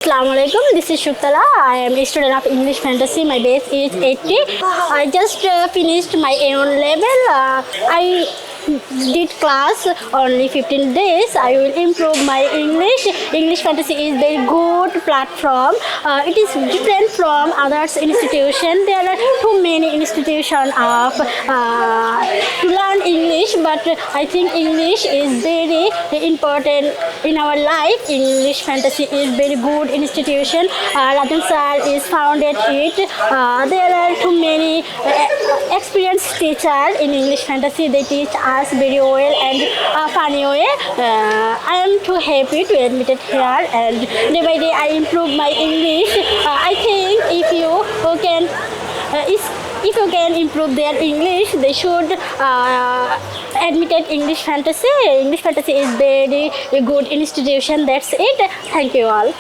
Assalamualaikum. This is Shuktala. I am a student of English Fantasy. My base is 80. I just finished my A1 level. I did class only 15 days. I will improve my English. English Fantasy is very good platform. It is different from others institution. There are too many institutions of to learn English, but I think English is very important in our life. English Fantasy is very good institution. Rajan sir is founded it. There are too many experienced teachers in English Fantasy. They teach us very well and funny way. I am too happy to admit it here, and day by day I improve my English. I think if you can improve their English, they should admit English Fantasy. English Fantasy is very good institution. That's it. Thank you all.